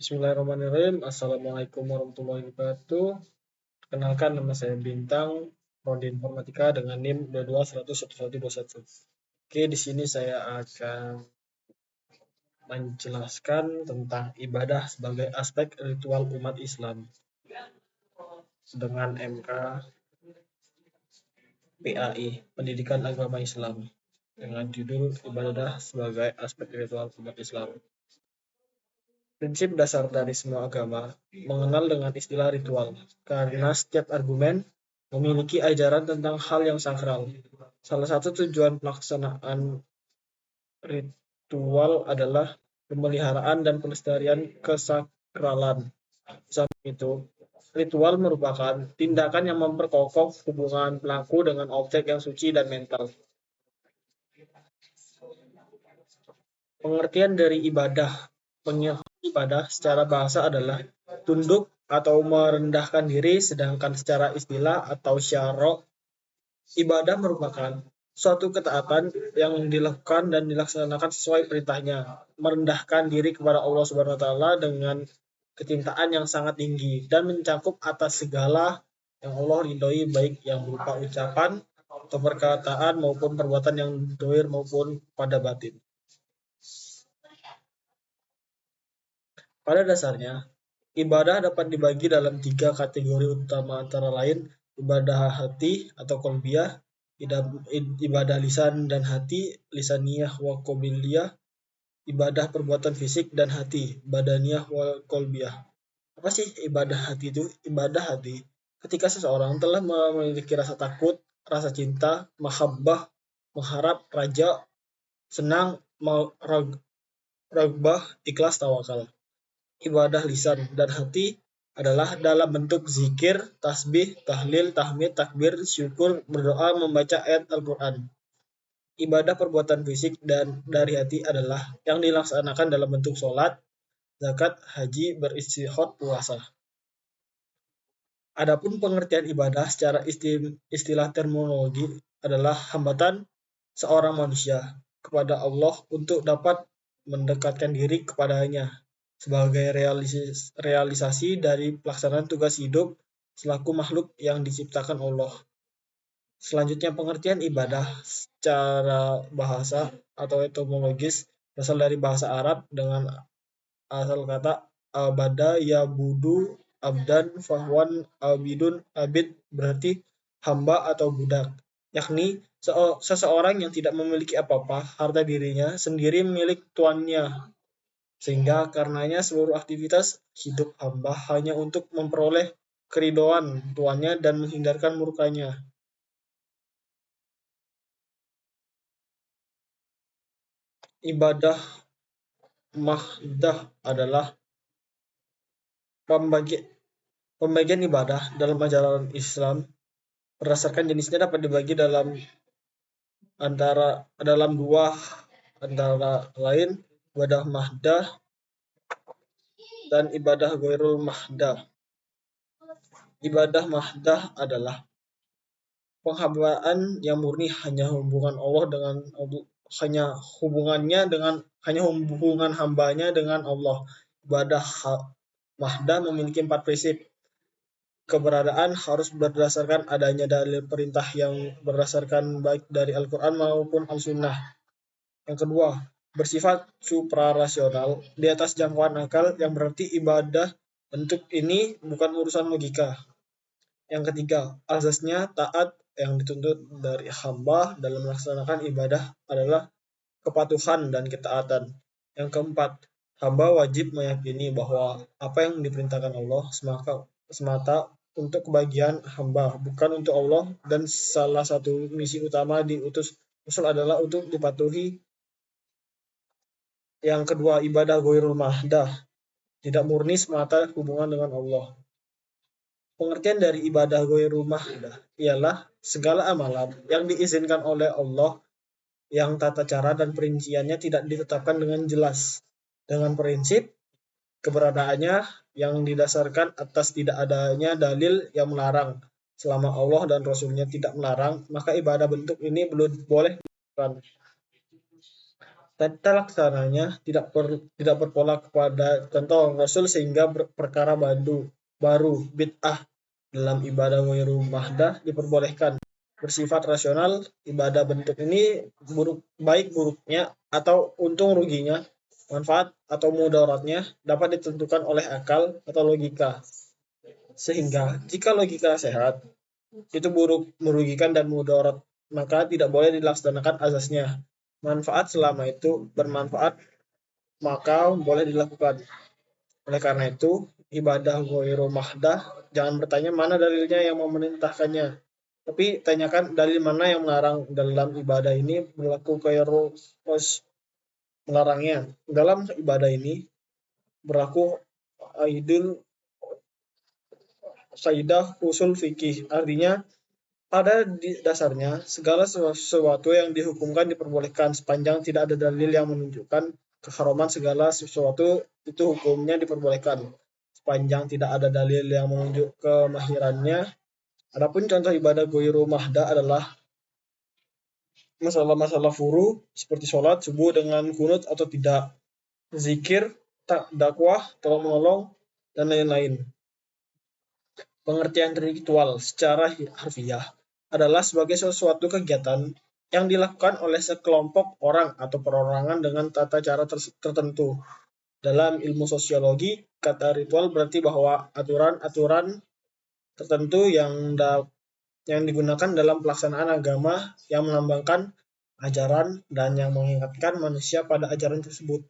Bismillahirrahmanirrahim. Assalamualaikum warahmatullahi wabarakatuh. Kenalkan, nama saya Bintang, Prodi Informatika dengan NIM 22101121. Oke, di sini saya akan menjelaskan tentang ibadah sebagai aspek ritual umat Islam dengan MK PAI, Pendidikan Agama Islam, dengan judul ibadah sebagai aspek ritual umat Islam. Prinsip dasar dari semua agama mengenal dengan istilah ritual, karena setiap argumen memiliki ajaran tentang hal yang sakral. Salah satu tujuan pelaksanaan ritual adalah pemeliharaan dan pelestarian kesakralan. Samping itu, ritual merupakan tindakan yang memperkokoh hubungan pelaku dengan objek yang suci dan mental. Pengertian dari ibadah. Ibadah secara bahasa adalah tunduk atau merendahkan diri, sedangkan secara istilah atau syara' ibadah merupakan suatu ketaatan yang dilakukan dan dilaksanakan sesuai perintahnya, merendahkan diri kepada Allah Subhanahu wa taala dengan kecintaan yang sangat tinggi dan mencakup atas segala yang Allah ridhoi, baik yang berupa ucapan atau perkataan maupun perbuatan yang dohir maupun pada batin. Pada dasarnya, ibadah dapat dibagi dalam 3 kategori utama, antara lain ibadah hati atau qalbiyah, ibadah lisan dan hati, lisaniyah wa qalbiyah, ibadah perbuatan fisik dan hati, badaniyah wa qalbiyah. Apa sih ibadah hati itu? Ibadah hati ketika seseorang telah memiliki rasa takut, rasa cinta, mahabbah, mengharap, raja, senang, ragbah, ikhlas, tawakal. Ibadah lisan dan hati adalah dalam bentuk zikir, tasbih, tahlil, tahmid, takbir, syukur, berdoa, membaca ayat Al-Quran. Ibadah perbuatan fisik dan dari hati adalah yang dilaksanakan dalam bentuk sholat, zakat, haji, beristihad, puasa. Adapun pengertian ibadah secara istilah terminologi adalah hambatan seorang manusia kepada Allah untuk dapat mendekatkan diri kepadanya sebagai realisasi dari pelaksanaan tugas hidup selaku makhluk yang diciptakan Allah. Selanjutnya, pengertian ibadah secara bahasa atau etimologis berasal dari bahasa Arab dengan asal kata abada yabudu abdan fahwan abidun. Abid berarti hamba atau budak, yakni seseorang yang tidak memiliki apa-apa, harta dirinya sendiri milik tuannya, sehingga karenanya seluruh aktivitas hidup hamba hanya untuk memperoleh keridhaan tuannya dan menghindarkan murkanya. Ibadah mahdah adalah pembagian ibadah dalam ajaran Islam berdasarkan jenisnya dapat dibagi dalam dua, antara lain ibadah mahdah dan ibadah ghairul mahdah. Ibadah mahdah adalah penghambaan yang murni, hanya hubungan hambanya dengan Allah. Ibadah mahdah memiliki 4 prinsip. Keberadaan harus berdasarkan adanya dalil perintah yang berdasarkan baik dari Al-Quran maupun Al-Sunnah. Yang kedua, bersifat suprarasional, di atas jangkauan akal, yang berarti ibadah bentuk ini bukan urusan logika. Yang ketiga, asasnya taat, yang dituntut dari hamba dalam melaksanakan ibadah adalah kepatuhan dan ketaatan. Yang keempat, hamba wajib meyakini bahwa apa yang diperintahkan Allah semata untuk kebahagiaan hamba, bukan untuk Allah, dan salah satu misi utama diutus Rasul adalah untuk dipatuhi. Yang kedua, ibadah ghairul mahdah, tidak murni semata hubungan dengan Allah. Pengertian dari ibadah ghairul mahdah ialah segala amalan yang diizinkan oleh Allah yang tata cara dan perinciannya tidak ditetapkan dengan jelas, dengan prinsip keberadaannya yang didasarkan atas tidak adanya dalil yang melarang. Selama Allah dan Rasulnya tidak melarang, maka ibadah bentuk ini belum boleh dilakukan. tata laksananya tidak berpola kepada contoh Rasul sehingga perkara baru bid'ah dalam ibadah ghairu mahdah diperbolehkan. Bersifat rasional, ibadah bentuk ini baik buruknya atau untung ruginya, manfaat atau mudaratnya dapat ditentukan oleh akal atau logika. Sehingga jika logika sehat, itu buruk, merugikan dan mudarat, maka tidak boleh dilaksanakan azasnya. Manfaat selama itu bermanfaat maka boleh dilakukan. Oleh karena itu, ibadah ghairu mahdah jangan bertanya mana dalilnya yang memerintahkannya, tapi tanyakan dalil mana yang melarang. Dalam ibadah ini berlaku ghairu melarangnya. Dalam ibadah ini berlaku aidul kaidah usul fikih, artinya pada dasarnya segala sesuatu yang dihukumkan diperbolehkan sepanjang tidak ada dalil yang menunjukkan keharaman segala sesuatu itu hukumnya diperbolehkan sepanjang tidak ada dalil yang menunjuk kemahirannya. Adapun contoh ibadah ghairu mahdah adalah masalah-masalah furu seperti sholat subuh dengan kunut atau tidak, zikir, dakwah, tolong menolong, dan lain-lain. Pengertian ritual secara harfiah adalah sebagai sesuatu kegiatan yang dilakukan oleh sekelompok orang atau perorangan dengan tata cara tertentu. Dalam ilmu sosiologi, kata ritual berarti bahwa aturan-aturan tertentu yang digunakan dalam pelaksanaan agama yang melambangkan ajaran dan yang mengingatkan manusia pada ajaran tersebut.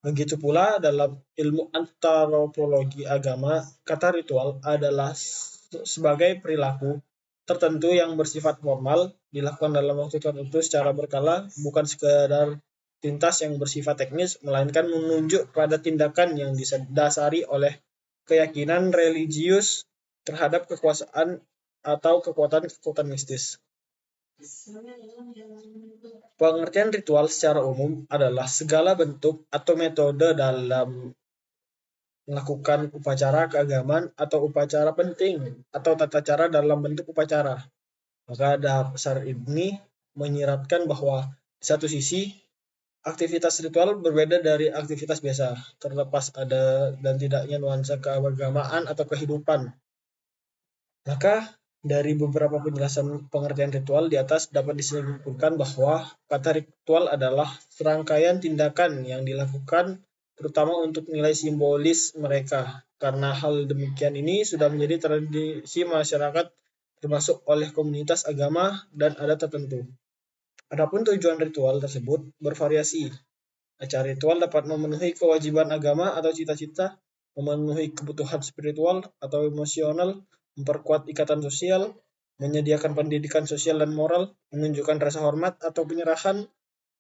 Begitu pula dalam ilmu antropologi agama, kata ritual adalah sebagai perilaku tertentu yang bersifat formal, dilakukan dalam waktu tertentu secara berkala, bukan sekadar tintas yang bersifat teknis, melainkan menunjuk pada tindakan yang didasari oleh keyakinan religius terhadap kekuasaan atau kekuatan mistis. Pengertian ritual secara umum adalah segala bentuk atau metode dalam melakukan upacara keagamaan atau upacara penting atau tata cara dalam bentuk upacara. Maka dasar ini menyiratkan bahwa di satu sisi aktivitas ritual berbeda dari aktivitas biasa, terlepas ada dan tidaknya nuansa keagamaan atau kehidupan. Maka dari beberapa penjelasan pengertian ritual di atas dapat disimpulkan bahwa kata ritual adalah serangkaian tindakan yang dilakukan terutama untuk nilai simbolis mereka. Karena hal demikian ini sudah menjadi tradisi masyarakat termasuk oleh komunitas agama dan adat tertentu. Adapun tujuan ritual tersebut bervariasi. Acara ritual dapat memenuhi kewajiban agama atau cita-cita, memenuhi kebutuhan spiritual atau emosional, memperkuat ikatan sosial, menyediakan pendidikan sosial dan moral, menunjukkan rasa hormat atau penyerahan,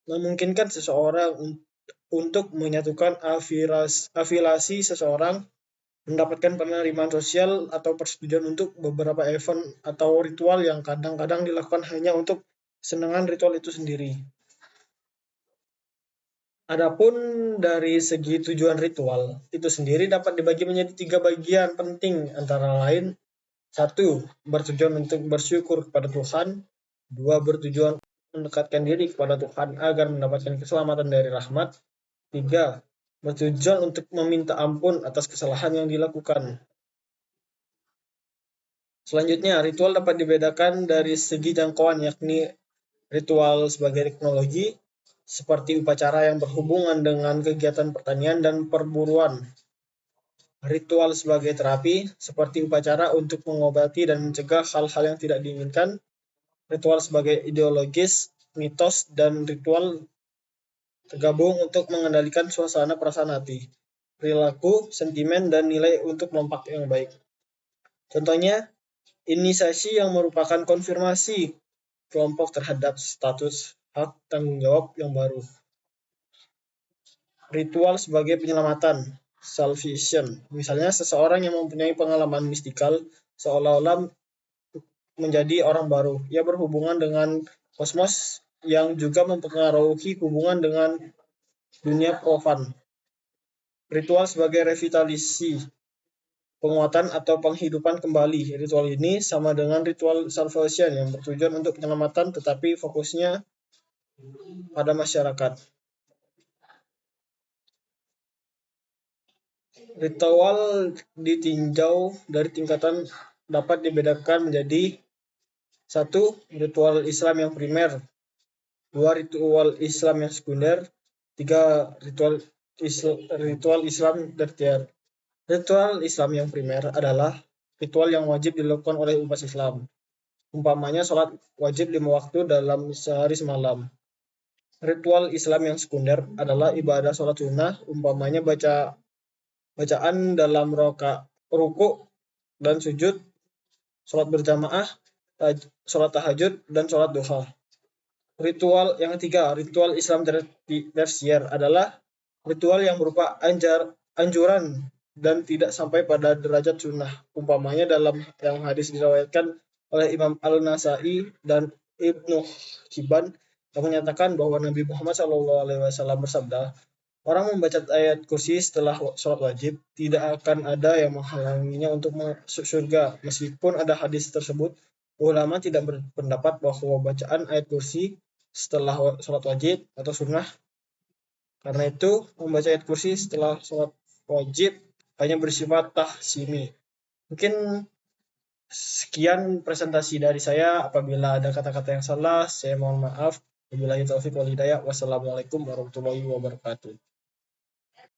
memungkinkan seseorang untuk menyatukan afiliasi seseorang, mendapatkan penerimaan sosial atau persetujuan untuk beberapa event atau ritual yang kadang-kadang dilakukan hanya untuk kesenangan ritual itu sendiri. Adapun dari segi tujuan ritual itu sendiri dapat dibagi menjadi 3 bagian penting, antara lain 1. Bertujuan untuk bersyukur kepada Tuhan. 2. Bertujuan mendekatkan diri kepada Tuhan agar mendapatkan keselamatan dari rahmat. 3. Bertujuan untuk meminta ampun atas kesalahan yang dilakukan. Selanjutnya, ritual dapat dibedakan dari segi jangkauan, yakni ritual sebagai teknologi, seperti upacara yang berhubungan dengan kegiatan pertanian dan perburuan. Ritual sebagai terapi, seperti upacara untuk mengobati dan mencegah hal-hal yang tidak diinginkan. Ritual sebagai ideologis, mitos, dan ritual tergabung untuk mengendalikan suasana perasaan hati, perilaku, sentimen, dan nilai untuk kelompok yang baik. Contohnya, inisiasi yang merupakan konfirmasi kelompok terhadap status hak tanggung jawab yang baru. Ritual sebagai penyelamatan, salvation. Misalnya seseorang yang mempunyai pengalaman mistikal seolah-olah menjadi orang baru. Ia berhubungan dengan kosmos yang juga mempengaruhi hubungan dengan dunia profan. Ritual sebagai revitalisasi, penguatan atau penghidupan kembali. Ritual ini sama dengan ritual salvation yang bertujuan untuk penyelamatan tetapi fokusnya pada masyarakat. Ritual ditinjau dari tingkatan dapat dibedakan menjadi 1. Ritual Islam yang primer, 2. Ritual Islam yang sekunder, 3. Ritual Islam tertier. Ritual Islam yang primer adalah ritual yang wajib dilakukan oleh umat Islam. Umpamanya sholat wajib 5 waktu dalam sehari semalam. Ritual Islam yang sekunder adalah ibadah sholat sunnah, umpamanya bacaan dalam ruku dan sujud, sholat berjamaah, sholat tahajud, dan sholat duha. Ritual yang ketiga, ritual Islam tersier adalah ritual yang berupa anjuran dan tidak sampai pada derajat sunnah. Umpamanya dalam yang hadis diriwayatkan oleh Imam Al-Nasai dan Ibnu Hibban yang menyatakan bahwa Nabi Muhammad SAW bersabda, orang membaca ayat kursi setelah sholat wajib tidak akan ada yang menghalanginya untuk masuk surga. Meskipun ada hadis tersebut, ulama tidak berpendapat bahwa bacaan ayat kursi setelah sholat wajib atau sunnah. Karena itu, membaca ayat kursi setelah sholat wajib hanya bersifat tahsimi. Mungkin sekian presentasi dari saya. Apabila ada kata-kata yang salah, saya mohon maaf. Wabillahi taufiq wal hidayah. Wassalamualaikum warahmatullahi wabarakatuh.